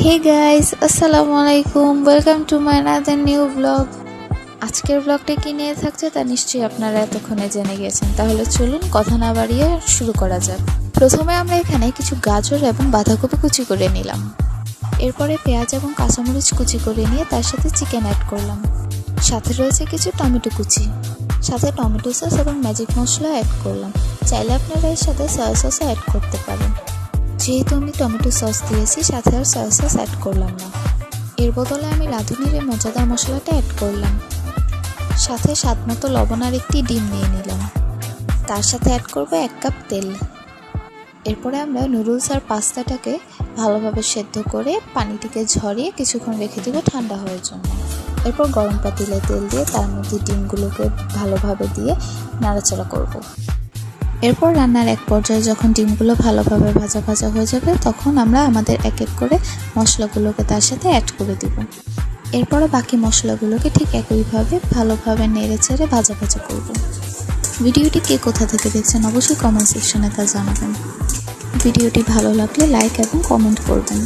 Hey guys, আসসালামু আলাইকুম। Welcome to my another new blog. আজকের ব্লগটা কি নিয়ে থাকছে তা নিশ্চয়ই আপনারা এতক্ষণে জেনে গেছেন। তাহলে চলুন কথা না বাড়িয়ে শুরু করা যাক। প্রথমে আমরা এখানে কিছু গাজর এবং বাঁধাকপি কুচি করে নিলাম। এরপরে পেঁয়াজ এবং কাঁচামরিচ কুচি করে নিয়ে তার সাথে চিকেন অ্যাড করলাম। সাথে রয়েছে কিছু টমেটো কুচি, সাথে টমেটো সস এবং ম্যাজিক মশলা অ্যাড করলাম। চাইলে আপনারা এর সাথে সয়া সসও অ্যাড করতে পারেন। যেহেতু আমি টমেটো সস দিয়েছি, সাথে আর সয়া সস অ্যাড করলাম না। এর বদলে আমি রাঁধুনির এই মজাদার মশলাটা অ্যাড করলাম। সাথে স্বাদ মতো লবণ আর একটি ডিম নিয়ে নিলাম। তার সাথে অ্যাড করবো 1 কাপ তেল। এরপরে আমরা নুডলস আর পাস্তাটাকে ভালোভাবে সেদ্ধ করে পানিটিকে ঝরিয়ে কিছুক্ষণ রেখে দেবো ঠান্ডা হওয়ার জন্য। এরপর গরম পাতিলে তেল দিয়ে তার মধ্যে ডিমগুলোকে ভালোভাবে দিয়ে নাড়াচাড়া করব। এরপর রান্নার এক পর্যায়ে যখন ডিমগুলো ভালোভাবে ভাজা ভাজা হয়ে যাবে, তখন আমরা আমাদের এক এক করে মশলাগুলোকে তার সাথে অ্যাড করে দিব। এরপরে বাকি মশলাগুলোকে ঠিক একইভাবে ভালোভাবে নেড়ে চেড়ে ভাজা ভাজা করব। ভিডিওটি কে কোথা থেকে দেখছেন অবশ্যই কমেন্ট সেকশনে তা জানাবেন। ভিডিওটি ভালো লাগলে লাইক এবং কমেন্ট করবেন।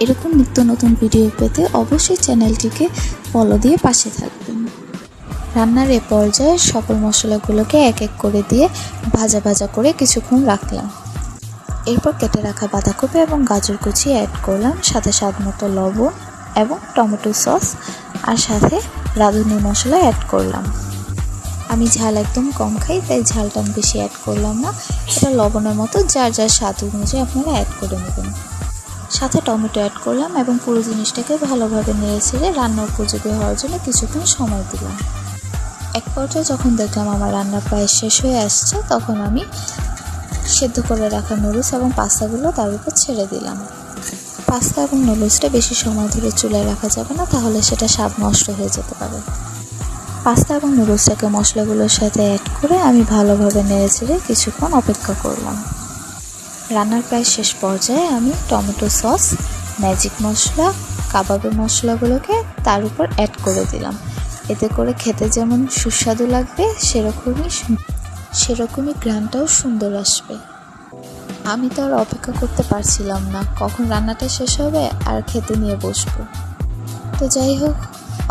এরকম নিত্য নতুন ভিডিও পেতে অবশ্যই চ্যানেলটিকে ফলো দিয়ে পাশে থাকবেন। রান্নার এ পর্যায়ে সকল মশলাগুলোকে এক এক করে দিয়ে ভাজা ভাজা করে কিছুক্ষণ রাখলাম। এরপর কেটে রাখা বাঁধাকপি এবং গাজর কুচি অ্যাড করলাম, সাথে স্বাদ মতো লবণ এবং টমেটো সস আর সাথে রাঁধুনি মশলা অ্যাড করলাম। আমি ঝাল একদম কম খাই, তাই ঝালটা বেশি অ্যাড করলাম না। এটা লবণের মতো যার যার স্বাদ অনুযায়ী আপনারা অ্যাড করে নেবেন। সাথে টমেটো অ্যাড করলাম এবং পুরো জিনিসটাকে ভালোভাবে নেড়ে ছেড়ে রান্নার উপযোগী হওয়ার জন্য কিছুক্ষণ সময় দিলাম। এক পর্যায়ে যখন দেখলাম আমার রান্না প্রায় শেষ হয়ে আসছে, তখন আমি সেদ্ধ করে রাখা নুডলস এবং পাস্তাগুলো তার উপর ছেড়ে দিলাম। পাস্তা এবং নুডলসটা বেশি সময় ধরে চুলায় রাখা যাবে না, তাহলে সেটা স্বাদ নষ্ট হয়ে যেতে পারে। পাস্তা এবং নুডলসটাকে মশলাগুলোর সাথে অ্যাড করে আমি ভালোভাবে নেড়ে চেড়ে কিছুক্ষণ অপেক্ষা করলাম। রান্নার প্রায় শেষ পর্যায়ে আমি টমেটো সস, ম্যাজিক মশলা, কাবাবের মশলাগুলোকে তার উপর অ্যাড করে দিলাম। এতে করে খেতে যেমন সুস্বাদু লাগবে, সেরকমই ঘ্রাণটাও সুন্দর আসবে। আমি তো আর অপেক্ষা করতে পারছিলাম না কখন রান্নাটা শেষ হবে আর খেতে নিয়ে বসবো। তো যাই হোক,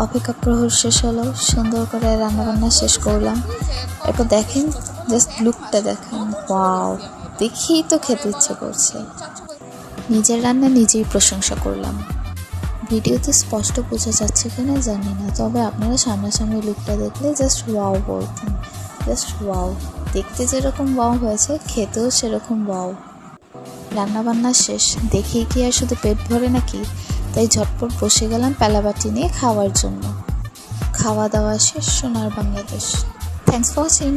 অপেক্ষা প্রহর শেষ হলো, সুন্দর করে রান্নাবান্না শেষ করলাম। এরপর দেখেন, জাস্ট লুকটা দেখেন, ওয়াও! দেখেই তো খেতে ইচ্ছে করছে। নিজের রান্না নিজেই প্রশংসা করলাম। ভিডিওতে স্পষ্ট বোঝা যাচ্ছে কিনা জানি না, তবে আপনারা সামনাসামনি লুকটা দেখলে জাস্ট ওয়াও বলতেন। Just wow! দেখতে যেরকম ওয়াও হয়েছে, খেতেও সেরকম ওয়াও। রান্নাবান্না শেষ, দেখেই কি আর শুধু পেট ভরে নাকি? তাই ঝটপট বসে গেলাম পেলাবাটি নিয়ে খাওয়ার জন্য। খাওয়া দাওয়া শেষ। সোনার বাংলাদেশ। Thanks for watching.